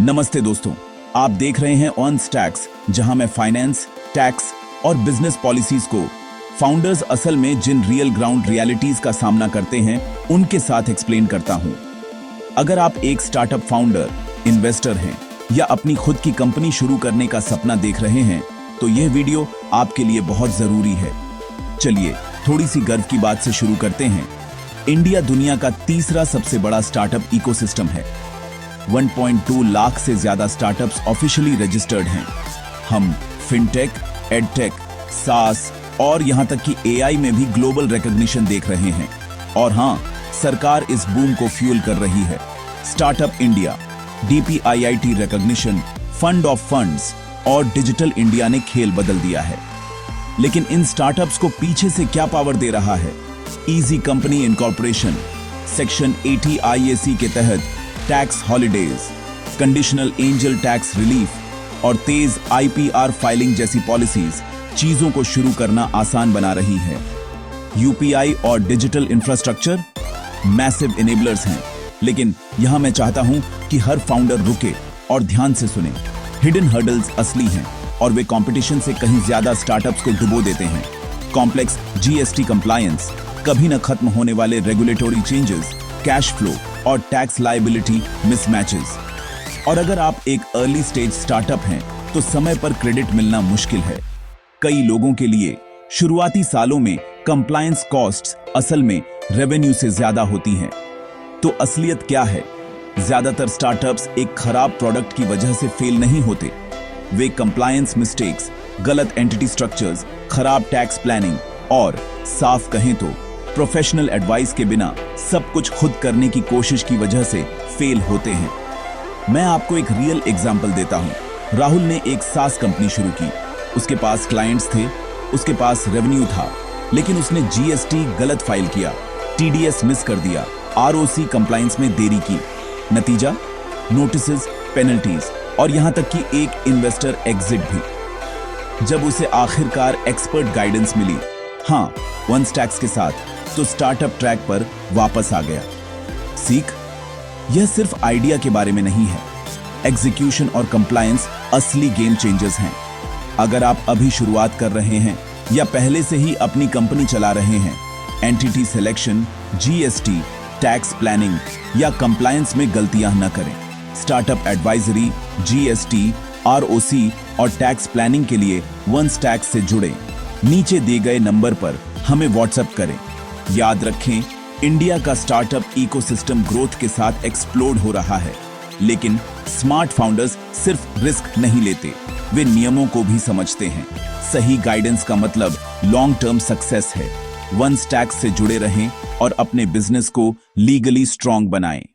नमस्ते दोस्तों, आप देख रहे हैं ऑन स्टैक्स, जहां मैं फाइनेंस, टैक्स और बिजनेस पॉलिसीज को फाउंडर्स असल में जिन रियल ग्राउंड रियलिटीज का सामना करते हैं उनके साथ एक्सप्लेन करता हूं। अगर आप एक स्टार्टअप फाउंडर, इन्वेस्टर हैं या अपनी खुद की कंपनी शुरू करने का सपना देख रहे हैं तो यह वीडियो आपके लिए बहुत जरूरी है। चलिए थोड़ी सी गर्व की बात से शुरू करते हैं। इंडिया दुनिया का तीसरा सबसे बड़ा स्टार्टअप इकोसिस्टम है। 1.2 लाख से ज्यादा स्टार्टअप्स ऑफिशियली रजिस्टर्ड हैं। हम फिनटेक, एडटेक, सास और यहां तक कि एआई में भी ग्लोबल रिकॉग्निशन देख रहे हैं। और हां, सरकार इस बूम को फ्यूल कर रही है। Startup India, DPIIT recognition, fund of funds और डिजिटल इंडिया ने खेल बदल दिया है। लेकिन इन स्टार्टअप्स को पीछे से क्या पावर दे रहा है? Easy company incorporation, section 80 IAC के तहत tax holidays, conditional angel tax relief और तेज IPR फाइलिंग जैसी पॉलिसीज चीजों को शुरू करना आसान बना रही है। UPI और डिजिटल इंफ्रास्ट्रक्चर मैसिव इनेबलर्स हैं। लेकिन यहां मैं चाहता हूं कि हर फाउंडर रुके और ध्यान से सुने। हिडन हर्डल्स असली हैं और वे कंपटीशन से कहीं ज्यादा स्टार्टअप्स को डुबो देते हैं। कॉम्प्लेक्स GST कंप्लायंस, कभी न खत्म होने वाले रेगुलेटरी चेंजेस, कैश फ्लो और टैक्स लायबिलिटी मिसमैचेस। और अगर आप एक अर्ली स्टेज स्टार्टअप हैं तो समय पर क्रेडिट मिलना मुश्किल है। कई लोगों के लिए शुरुआती सालों में कंप्लायंस कॉस्ट्स असल में रेवेन्यू से ज्यादा होती हैं। तो असलियत क्या है? ज्यादातर स्टार्टअप्स एक खराब प्रोडक्ट की वजह से फेल नहीं होते। वे कंप्लायंस मिस्टेक्स, गलत एंटिटी स्ट्रक्चर्स, खराब टैक्स प्लानिंग और साफ कहें तो प्रोफेशनल एडवाइस के बिना सब कुछ खुद करने की कोशिश की वजह से फेल होते हैं। मैं आपको एक रियल एग्जांपल देता हूं। राहुल ने एक सास कंपनी शुरू की। उसके पास क्लाइंट्स थे, उसके पास रेवेन्यू था, लेकिन उसने GST गलत फाइल किया, TDS मिस कर दिया, ROC कंप्लायंस में देरी की। नतीजा, नोटिसेस, पेनल्टीज और यहां तक कि एक इन्वेस्टर एग्जिट भी। जब उसे आखिरकार एक्सपर्ट गाइडेंस मिली, हां, वन स्टैक्स के साथ, तो स्टार्टअप ट्रैक पर वापस आ गया। सीख, यह सिर्फ आइडिया के बारे में नहीं है। एग्जीक्यूशन और कंप्लायंस असली गेम चेंजर्स हैं। अगर आप अभी शुरुआत कर रहे हैं या पहले से ही अपनी कंपनी चला रहे हैं, entity selection, GST, tax planning या कंप्लायंस में गलतियां न करें। स्टार्टअप एडवाइजरी, GST, ROC और टैक्स प्लानिंग के लिए वन स्टैक्स से जुड़े नीचे दिए गए नंबर पर हमें व्हाट्सएप करें। याद रखें, इंडिया का स्टार्टअप इकोसिस्टम ग्रोथ के साथ एक्सप्लोड हो रहा है, लेकिन स्मार्ट फाउंडर्स सिर्फ रिस्क नहीं लेते, वे नियमों को भी समझते हैं। सही गाइडेंस का मतलब लॉन्ग टर्म सक्सेस है। वन स्टैक्स से जुड़े रहें और अपने बिजनेस को लीगली स्ट्रांग बनाएं।